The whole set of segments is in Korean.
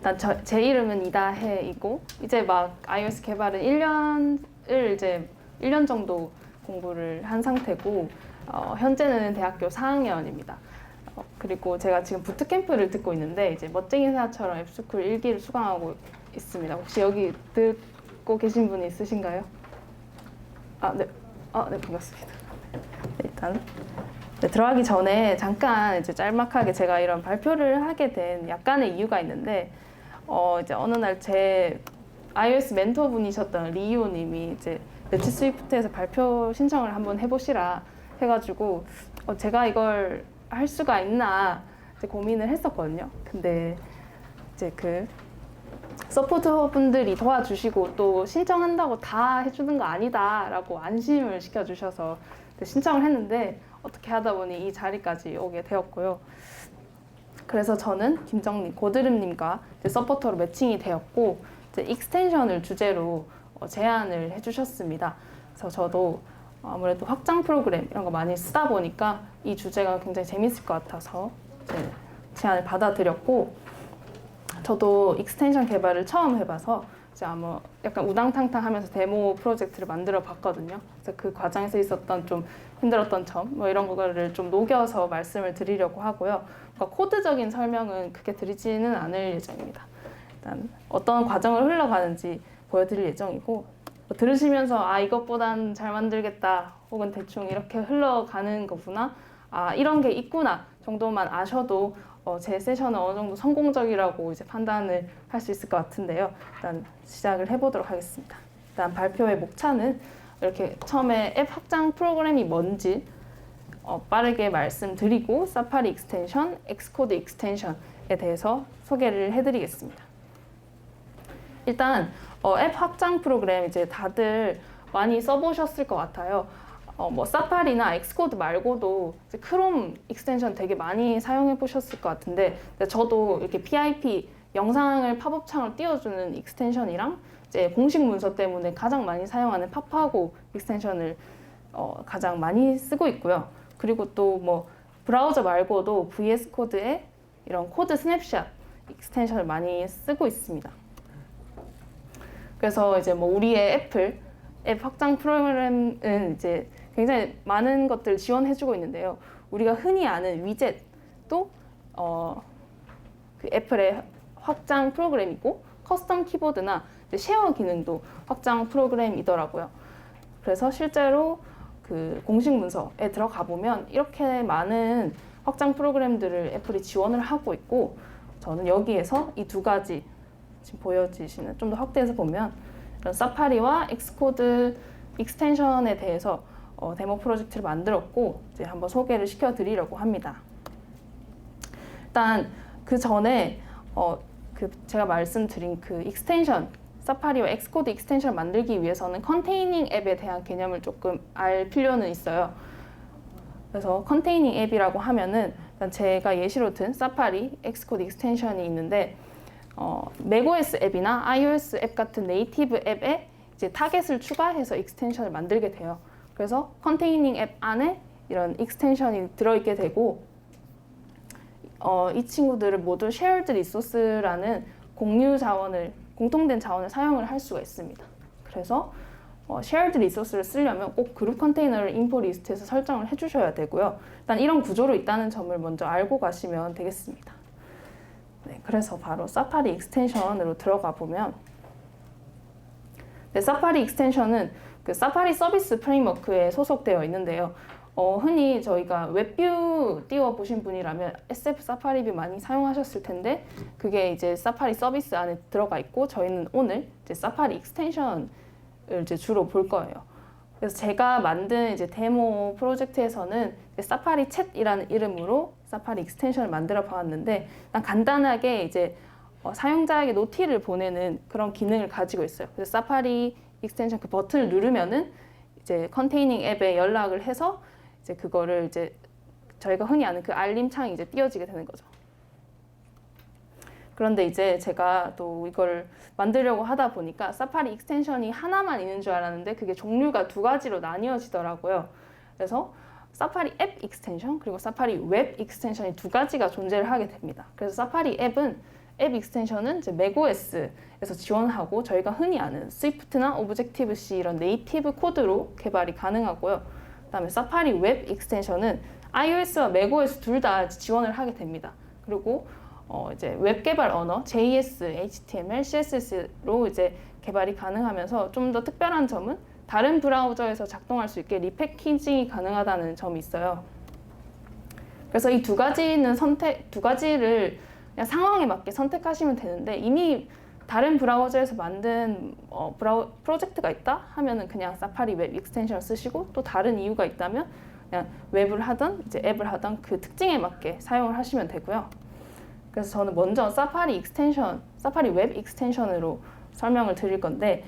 일단 제 이름은 이다혜이고 이제 막 iOS 개발은 1년을 이제 1년 정도 공부를 한 상태고 현재는 대학교 4학년입니다. 그리고 제가 지금 부트캠프를 듣고 있는데 이제 멋쟁이 사처럼 앱스쿨 1기를 수강하고 있습니다. 혹시 여기 듣고 계신 분이 있으신가요? 네. 네, 반갑습니다. 네, 일단 들어가기 전에 잠깐 이제 짤막하게 제가 이런 발표를 하게 된 약간의 이유가 있는데 이제 어느 날 제 iOS 멘토분이셨던 리오님이 이제 네츠 스위프트에서 발표 신청을 한번 해보시라 해가지고 제가 이걸 할 수가 있나 이제 고민을 했었거든요. 근데 이제 그 서포터 분들이 도와주시고 또 신청한다고 다 해주는 거 아니다라고 안심을 시켜주셔서 신청을 했는데 어떻게 하다 보니 이 자리까지 오게 되었고요. 그래서 저는 김정님, 고드름님과 서포터로 매칭이 되었고 이제 익스텐션을 주제로 제안을 해주셨습니다. 그래서 저도 아무래도 확장 프로그램 이런 거 많이 쓰다 보니까 이 주제가 굉장히 재밌을 것 같아서 이제 제안을 받아들였고 저도 익스텐션 개발을 처음 해봐서 이제 아마 약간 우당탕탕 하면서 데모 프로젝트를 만들어 봤거든요. 그래서 그 과정에서 있었던 좀 힘들었던 점, 뭐 이런 거를 좀 녹여서 말씀을 드리려고 하고요. 그러니까 코드적인 설명은 크게 드리지는 않을 예정입니다. 일단 어떤 과정을 흘러가는지 보여드릴 예정이고, 들으시면서 이것보단 잘 만들겠다, 혹은 대충 이렇게 흘러가는 거구나, 이런 게 있구나 정도만 아셔도 제 세션은 어느 정도 성공적이라고 이제 판단을 할 수 있을 것 같은데요. 일단 시작을 해보도록 하겠습니다. 일단 발표의 목차는 이렇게 처음에 앱 확장 프로그램이 뭔지 빠르게 말씀드리고 사파리 익스텐션, 엑스코드 익스텐션에 대해서 소개를 해드리겠습니다. 일단 앱 확장 프로그램 이제 다들 많이 써보셨을 것 같아요. 뭐 사파리나 엑스코드 말고도 이제 크롬 익스텐션 되게 많이 사용해 보셨을 것 같은데 저도 이렇게 PIP 영상을 팝업 창으로 띄워주는 익스텐션이랑 이제 공식 문서 때문에 가장 많이 사용하는 팝하고 익스텐션을 가장 많이 쓰고 있고요. 그리고 또 뭐 브라우저 말고도 VS 코드에 이런 코드 스냅샷 익스텐션을 많이 쓰고 있습니다. 그래서 이제 뭐 우리의 애플 앱 확장 프로그램은 이제 굉장히 많은 것들을 지원해주고 있는데요. 우리가 흔히 아는 위젯도 그 애플의 확장 프로그램이고 커스텀 키보드나 쉐어 기능도 확장 프로그램이더라고요. 그래서 실제로 그 공식 문서에 들어가 보면 이렇게 많은 확장 프로그램들을 애플이 지원을 하고 있고 저는 여기에서 이 두 가지 지금 보여지시는 좀 더 확대해서 보면 이런 사파리와 엑스코드 익스텐션에 대해서 데모 프로젝트를 만들었고 이제 한번 소개를 시켜드리려고 합니다. 일단 그 전에 제가 말씀드린 그 익스텐션 사파리와 엑스코드 익스텐션을 만들기 위해서는 컨테이닝 앱에 대한 개념을 조금 알 필요는 있어요. 그래서 컨테이닝 앱이라고 하면은 일단 제가 예시로 든 사파리, 엑스코드 익스텐션이 있는데 맥OS 앱이나 iOS 앱 같은 네이티브 앱에 이제 타겟을 추가해서 익스텐션을 만들게 돼요. 그래서 컨테이닝 앱 안에 이런 익스텐션이 들어있게 되고 이 친구들을 모두 shared resource라는 공통된 자원을 사용을 할 수가 있습니다. 그래서 shared resource를 쓰려면 꼭 그룹 컨테이너를 info 리스트에서 설정을 해주셔야 되고요. 일단 이런 구조로 있다는 점을 먼저 알고 가시면 되겠습니다. 네, 그래서 바로 사파리 익스텐션으로 들어가 보면 사파리 익스텐션은 그 사파리 서비스 프레임워크에 소속되어 있는데요. 흔히 저희가 웹뷰 띄워보신 분이라면 SF 사파리 뷰 많이 사용하셨을 텐데 그게 이제 사파리 서비스 안에 들어가 있고 저희는 오늘 이제 사파리 익스텐션을 이제 주로 볼 거예요. 그래서 제가 만든 이제 데모 프로젝트에서는 사파리 챗이라는 이름으로 사파리 익스텐션을 만들어 봤는데 간단하게 이제 사용자에게 노티를 보내는 그런 기능을 가지고 있어요. 그래서 사파리 익스텐션 그 버튼을 누르면은 이제 컨테이닝 앱에 연락을 해서 이제 그거를 이제 저희가 흔히 아는 그 알림 창이 이제 띄어지게 되는 거죠. 그런데 이제 제가 또 이걸 만들려고 하다 보니까 사파리 익스텐션이 하나만 있는 줄 알았는데 그게 종류가 두 가지로 나뉘어지더라고요. 그래서 사파리 앱 익스텐션 그리고 사파리 웹 익스텐션이 두 가지가 존재를 하게 됩니다. 그래서 사파리 앱은 앱 익스텐션은 이제 macOS에서 지원하고 저희가 흔히 아는 스위프트나 오브젝티브-C 이런 네이티브 코드로 개발이 가능하고요. 그다음에 사파리 웹 익스텐션은 iOS와 macOS 둘 다 지원을 하게 됩니다. 그리고 이제 웹 개발 언어 JS, HTML, CSS로 이제 개발이 가능하면서 좀 더 특별한 점은 다른 브라우저에서 작동할 수 있게 리패키징이 가능하다는 점이 있어요. 그래서 이 두 가지를 그냥 상황에 맞게 선택하시면 되는데 이미 다른 브라우저에서 만든 프로젝트가 있다 하면은 그냥 사파리 웹 익스텐션을 쓰시고 또 다른 이유가 있다면 그냥 웹을 하던 이제 앱을 하던 그 특징에 맞게 사용을 하시면 되고요. 그래서 저는 먼저 사파리 웹 익스텐션으로 설명을 드릴 건데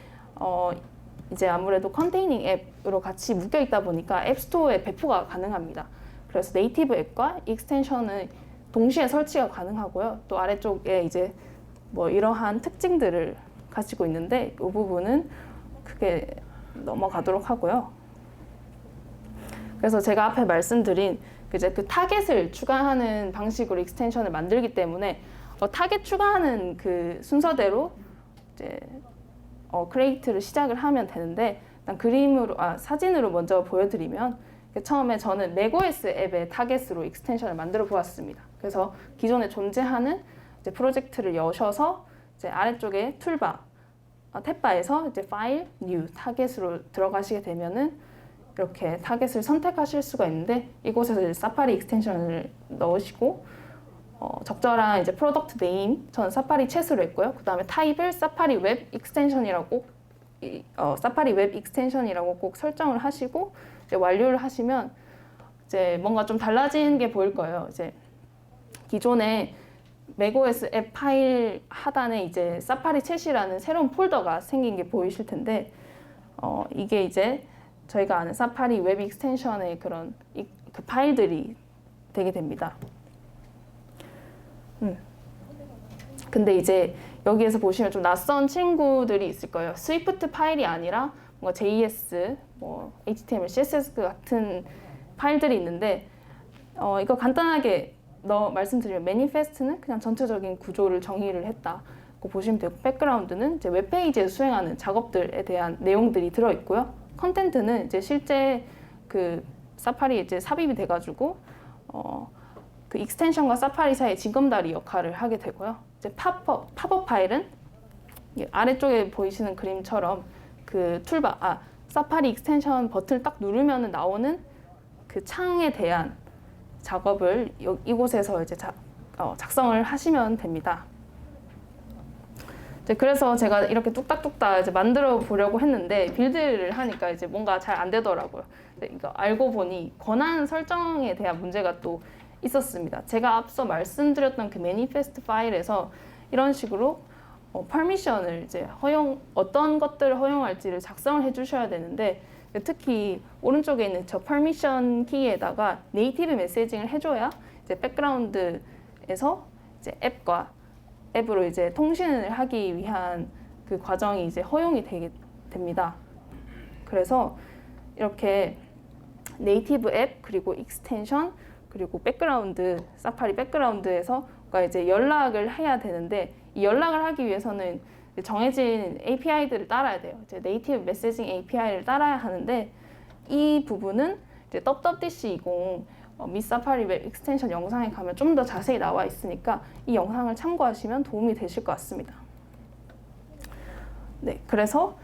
이제 아무래도 컨테이닝 앱으로 같이 묶여 있다 보니까 앱스토어에 배포가 가능합니다. 그래서 네이티브 앱과 익스텐션은 동시에 설치가 가능하고요. 또 아래쪽에 이제 뭐 이러한 특징들을 가지고 있는데 이 부분은 크게 넘어가도록 하고요. 그래서 제가 앞에 말씀드린 이제 그 타겟을 추가하는 방식으로 익스텐션을 만들기 때문에 타겟 추가하는 그 순서대로 이제 크리에이트를 시작을 하면 되는데 일단 사진으로 먼저 보여드리면 처음에 저는 macOS 앱의 타겟으로 익스텐션을 만들어 보았습니다. 그래서 기존에 존재하는 이제 프로젝트를 여셔서 이제 아래쪽에 툴바, 탭바에서 이제 파일, 뉴, 타겟으로 들어가시게 되면은 이렇게 타겟을 선택하실 수가 있는데 이곳에서 이제 사파리 익스텐션을 넣으시고 적절한 이제 프로덕트 네임, 저는 사파리 챗으로 했고요. 그 다음에 타입을 사파리 웹 익스텐션이라고 꼭 설정을 하시고 이제 완료를 하시면 이제 뭔가 좀 달라진 게 보일 거예요. 이제 기존에 macOS 앱 파일 하단에 이제 사파리 챗이라는 새로운 폴더가 생긴 게 보이실 텐데 이게 이제 저희가 아는 사파리 웹 익스텐션의 그런 그 파일들이 되게 됩니다. 근데 이제 여기에서 보시면 좀 낯선 친구들이 있을 거예요. 스위프트 파일이 아니라 뭔가 JS, 뭐 HTML, CSS 같은 파일들이 있는데 이거 간단하게 말씀드리면 매니페스트는 그냥 전체적인 구조를 정의를 했다고 보시면 되고 백그라운드는 이제 웹페이지에서 수행하는 작업들에 대한 내용들이 들어 있고요. 컨텐트는 이제 실제 그 사파리에 이제 삽입이 돼가지고 그 익스텐션과 사파리 사이의 징검다리 역할을 하게 되고요. 이제 팝업 파일은 아래쪽에 보이시는 그림처럼 그 사파리 익스텐션 버튼을 딱 누르면 나오는 그 창에 대한 작업을 이곳에서 이제 작성을 하시면 됩니다. 그래서 제가 이렇게 뚝딱뚝딱 이제 만들어 보려고 했는데 빌드를 하니까 이제 뭔가 잘 안 되더라고요. 이거 알고 보니 권한 설정에 대한 문제가 또 있었습니다. 제가 앞서 말씀드렸던 그 매니페스트 파일에서 이런 식으로 퍼미션을 이제 어떤 것들을 허용할지를 작성을 해주셔야 되는데 특히 오른쪽에 있는 저 퍼미션 키에다가 네이티브 메시징을 해줘야 이제 백그라운드에서 이제 앱으로 이제 통신을 하기 위한 그 과정이 이제 허용이 됩니다. 그래서 이렇게 네이티브 앱 그리고 익스텐션 그리고 사파리 백그라운드에서 이제 연락을 해야 되는데 이 연락을 하기 위해서는 정해진 API들을 따라야 돼요. 이제 네이티브 메시징 API를 따라야 하는데 이 부분은 이제 WWDC20 미 사파리 웹 익스텐션 영상에 가면 좀 더 자세히 나와 있으니까 이 영상을 참고하시면 도움이 되실 것 같습니다. 네, 그래서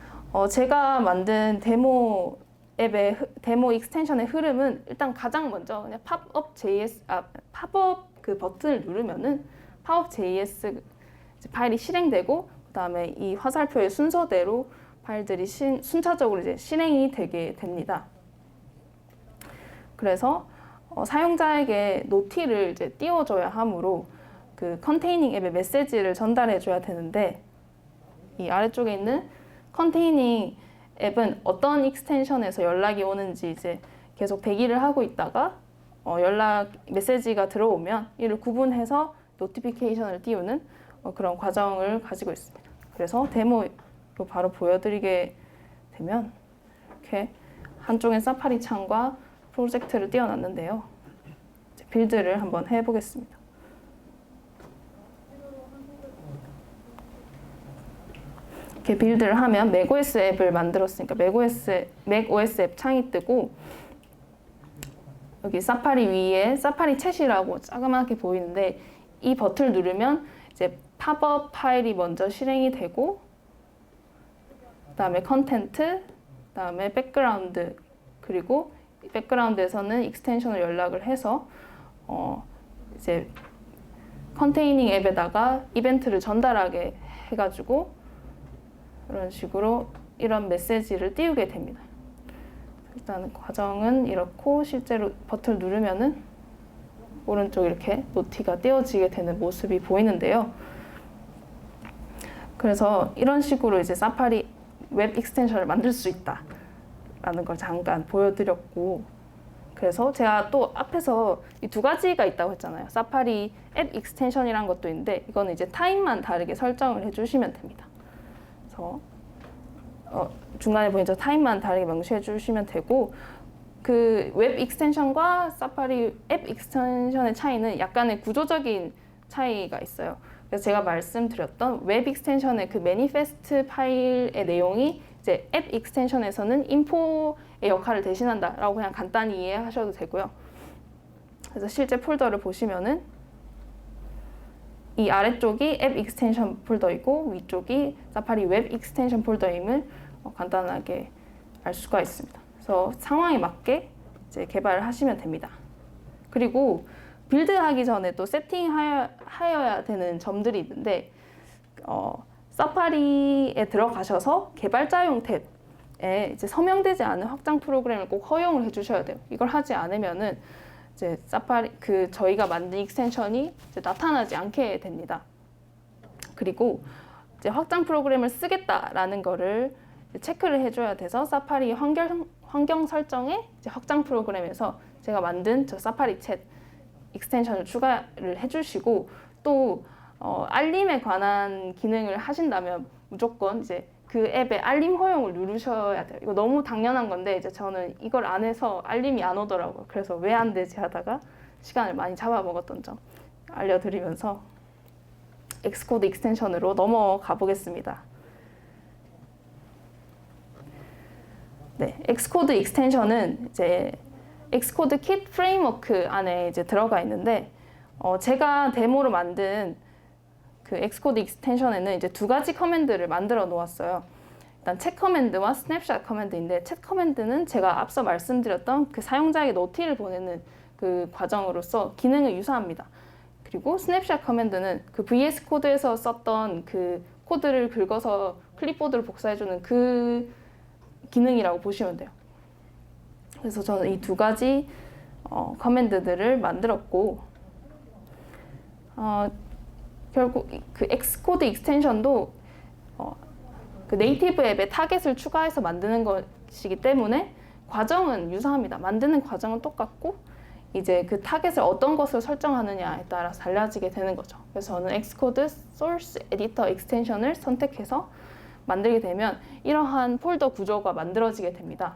제가 만든 데모 익스텐션의 흐름은 일단 가장 먼저 그냥 팝업 그 버튼을 누르면은 팝업 JS 파일이 실행되고 그 다음에 이 화살표의 순서대로 파일들이 순차적으로 이제 실행이 되게 됩니다. 그래서 사용자에게 노티를 이제 띄워줘야 하므로 그 컨테이닝 앱의 메시지를 전달해줘야 되는데 이 아래쪽에 있는 컨테이닝 앱은 어떤 익스텐션에서 연락이 오는지 이제 계속 대기를 하고 있다가 메시지가 들어오면 이를 구분해서 노티피케이션을 띄우는 그런 과정을 가지고 있습니다. 그래서 데모로 바로 보여드리게 되면 이렇게 한쪽엔 사파리 창과 프로젝트를 띄워놨는데요. 이제 빌드를 한번 해보겠습니다. 이렇게 빌드를 하면 맥OS 앱을 만들었으니까 맥OS 앱 창이 뜨고 여기 사파리 위에 사파리 챗이라고 자그맣게 보이는데 이 버튼을 누르면 이제 팝업 파일이 먼저 실행이 되고 그다음에 컨텐트, 그다음에 백그라운드 그리고 백그라운드에서는 익스텐션을 연락을 해서 이제 컨테이닝 앱에다가 이벤트를 전달하게 해가지고 이런 식으로 이런 메시지를 띄우게 됩니다. 일단 과정은 이렇고 실제로 버튼을 누르면은 오른쪽 이렇게 노티가 띄워지게 되는 모습이 보이는데요. 그래서 이런 식으로 이제 사파리 웹 익스텐션을 만들 수 있다라는 걸 잠깐 보여드렸고, 그래서 제가 또 앞에서 이 두 가지가 있다고 했잖아요. 사파리 앱 익스텐션이란 것도 있는데 이거는 이제 타입만 다르게 설정을 해주시면 됩니다. 그래서 중간에 보이죠? 타입만 다르게 명시해 주시면 되고, 그 웹 익스텐션과 사파리 앱 익스텐션의 차이는 약간의 구조적인 차이가 있어요. 그래서 제가 말씀드렸던 웹 익스텐션의 그 매니페스트 파일의 내용이 이제 앱 익스텐션에서는 인포의 역할을 대신한다라고 그냥 간단히 이해하셔도 되고요. 그래서 실제 폴더를 보시면은 이 아래쪽이 앱 익스텐션 폴더이고 위쪽이 사파리 웹 익스텐션 폴더임을 간단하게 알 수가 있습니다. 그래서 상황에 맞게 이제 개발을 하시면 됩니다. 그리고 빌드하기 전에 또 세팅하여야 되는 점들이 있는데 사파리에 들어가셔서 개발자용 탭에 이제 서명되지 않은 확장 프로그램을 꼭 허용을 해주셔야 돼요. 이걸 하지 않으면은 이제 사파리 저희가 만든 익스텐션이 이제 나타나지 않게 됩니다. 그리고 이제 확장 프로그램을 쓰겠다라는 거를 체크를 해줘야 돼서 사파리 환경 설정에 이제 확장 프로그램에서 제가 만든 저 사파리 챗 익스텐션을 추가를 해주시고, 또 알림에 관한 기능을 하신다면 무조건 이제 그 앱의 알림 허용을 누르셔야 돼요. 이거 너무 당연한 건데 이제 저는 이걸 안 해서 알림이 안 오더라고요. 그래서 왜 안 되지 하다가 시간을 많이 잡아먹었던 점 알려드리면서 엑스코드 익스텐션으로 넘어가 보겠습니다. 네, 엑스코드 익스텐션은 이제 엑스코드 킷 프레임워크 안에 이제 들어가 있는데 제가 데모로 만든 그 엑스코드 익스텐션에는 이제 두 가지 커맨드를 만들어 놓았어요. 일단 챗 커맨드와 스냅샷 커맨드인데, 챗 커맨드는 제가 앞서 말씀드렸던 그 사용자에게 노티를 보내는 그 과정으로서 기능은 유사합니다. 그리고 스냅샷 커맨드는 그 VS 코드에서 썼던 그 코드를 긁어서 클립보드를 복사해주는 그 기능이라고 보시면 돼요. 그래서 저는 이 두 가지 커맨드들을 만들었고, 결국 그 엑스코드 익스텐션도 그 네이티브 앱에 타겟을 추가해서 만드는 것이기 때문에 과정은 유사합니다. 만드는 과정은 똑같고 이제 그 타겟을 어떤 것을 설정하느냐에 따라서 달라지게 되는 거죠. 그래서 저는 엑스코드 소스 에디터 익스텐션을 선택해서 만들게 되면 이러한 폴더 구조가 만들어지게 됩니다.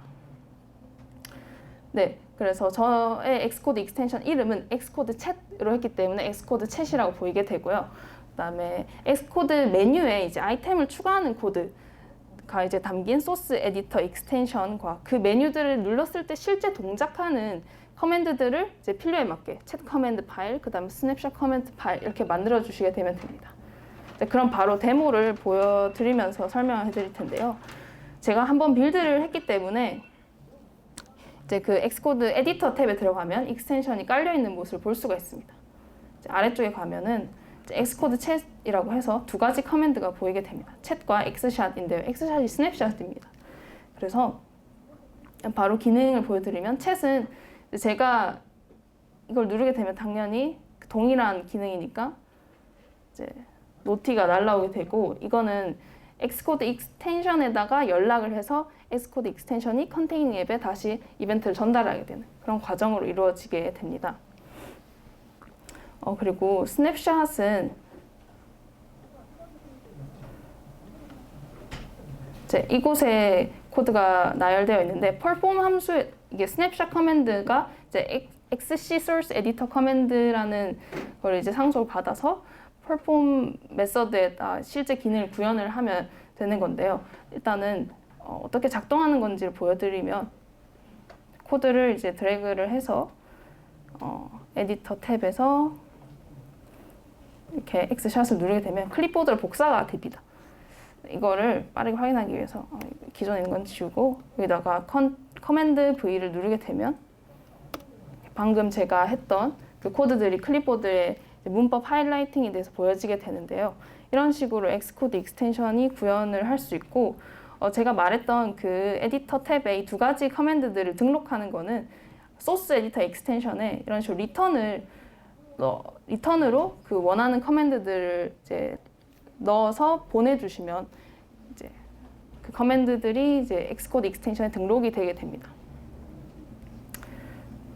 네, 그래서 저의 엑스코드 익스텐션 이름은 엑스코드 챗으로 했기 때문에 엑스코드 챗이라고 보이게 되고요. 그다음에 엑스코드 메뉴에 이제 아이템을 추가하는 코드가 이제 담긴 소스 에디터 익스텐션과 그 메뉴들을 눌렀을 때 실제 동작하는 커맨드들을 이제 필요에 맞게 챗 커맨드 파일, 그다음에 스냅샷 커맨드 파일 이렇게 만들어 주시게 되면 됩니다. 그럼 바로 데모를 보여드리면서 설명을 해드릴 텐데요. 제가 한번 빌드를 했기 때문에 이제 그 엑스코드 에디터 탭에 들어가면 익스텐션이 깔려 있는 모습을 볼 수가 있습니다. 이제 아래쪽에 가면은 엑스코드 챗이라고 해서 두 가지 커맨드가 보이게 됩니다. 챗과 엑스샷인데요. 엑스샷이 스냅샷입니다. 그래서 바로 기능을 보여드리면, 챗은 제가 이걸 누르게 되면 당연히 동일한 기능이니까 이제 노티가 날라오게 되고, 이거는 엑스코드 익스텐션에다가 연락을 해서 엑스코드 익스텐션이 컨테이닝 앱에 다시 이벤트를 전달하게 되는 그런 과정으로 이루어지게 됩니다. 그리고 스냅샷은 이제 이곳에 코드가 나열되어 있는데, perform 함수 이게 스냅샷 커맨드가 이제 xc source editor 커맨드라는 걸 이제 상속을 받아서 perform 메서드에다 실제 기능을 구현을 하면 되는 건데요. 일단은 어떻게 작동하는 건지를 보여드리면 코드를 이제 드래그를 해서 에디터 탭에서 이렇게 X샷을 누르게 되면 클립보드로 복사가 됩니다. 이거를 빠르게 확인하기 위해서 기존에 있는 건 지우고 여기다가 커맨드 V를 누르게 되면 방금 제가 했던 그 코드들이 클립보드에 문법 하이라이팅이 돼서 보여지게 되는데요. 이런 식으로 엑스코드 익스텐션이 구현을 할 수 있고 제가 말했던 그 에디터 탭에 이 두 가지 커맨드들을 등록하는 거는 소스 에디터 익스텐션에 이런 식으로 리턴으로 그 원하는 커맨드들을 이제 넣어서 보내주시면 이제 그 커맨드들이 이제 엑스코드 익스텐션에 등록이 되게 됩니다.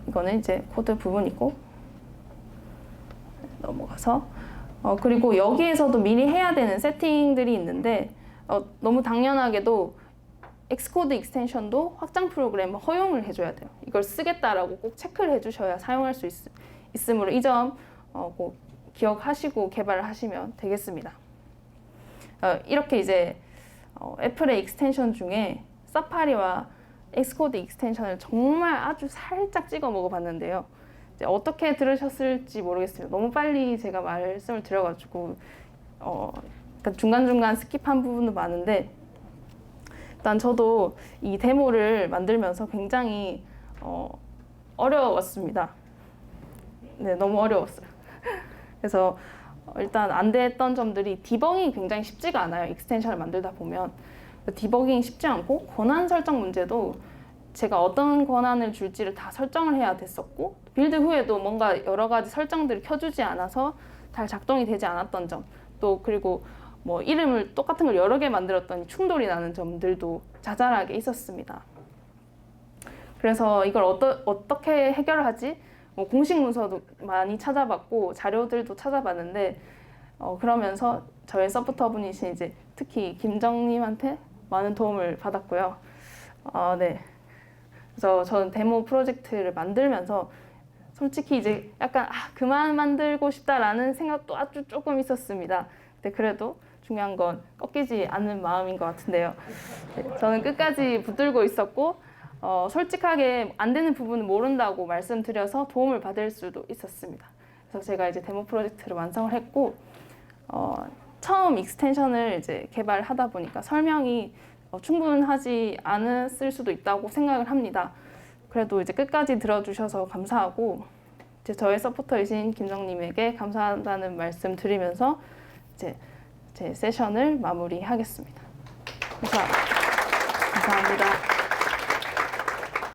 이거는 이제 코드 부분이고 넘어가서 그리고 여기에서도 미리 해야 되는 세팅들이 있는데 너무 당연하게도 엑스코드 익스텐션도 확장 프로그램 허용을 해줘야 돼요. 이걸 쓰겠다라고 꼭 체크를 해주셔야 사용할 수 있으므로 이 점 꼭 기억하시고 개발을 하시면 되겠습니다. 이렇게 이제 애플의 익스텐션 중에 사파리와 엑스코드 익스텐션을 정말 아주 살짝 찍어 먹어봤는데요. 이제 어떻게 들으셨을지 모르겠습니다. 너무 빨리 제가 말씀을 드려가지고 그러니까 중간중간 스킵한 부분도 많은데 일단 저도 이 데모를 만들면서 굉장히 어려웠습니다. 네, 너무 어려웠어요. 그래서 일단 안 됐던 점들이 디버깅이 굉장히 쉽지가 않아요. 익스텐션을 만들다 보면 디버깅이 쉽지 않고 권한 설정 문제도 제가 어떤 권한을 줄지를 다 설정을 해야 됐었고 빌드 후에도 뭔가 여러 가지 설정들을 켜주지 않아서 잘 작동이 되지 않았던 점, 또 그리고 뭐 이름을 똑같은 걸 여러 개 만들었더니 충돌이 나는 점들도 자잘하게 있었습니다. 그래서 이걸 어떻게 해결을 하지? 뭐 공식 문서도 많이 찾아봤고 자료들도 찾아봤는데 그러면서 저희 서포터 분이신 이제 특히 김정님한테 많은 도움을 받았고요. 네. 그래서 저는 데모 프로젝트를 만들면서 솔직히 이제 약간 그만 만들고 싶다라는 생각도 아주 조금 있었습니다. 근데 그래도 중요한 건 꺾이지 않는 마음인 것 같은데요. 네, 저는 끝까지 붙들고 있었고 솔직하게 안 되는 부분은 모른다고 말씀드려서 도움을 받을 수도 있었습니다. 그래서 제가 이제 데모 프로젝트를 완성을 했고 처음 익스텐션을 이제 개발하다 보니까 설명이 충분하지 않았을 수도 있다고 생각을 합니다. 그래도 이제 끝까지 들어주셔서 감사하고 이제 저의 서포터이신 김정님에게 감사하다는 말씀 드리면서 이제 제 세션을 마무리하겠습니다. 감사합니다.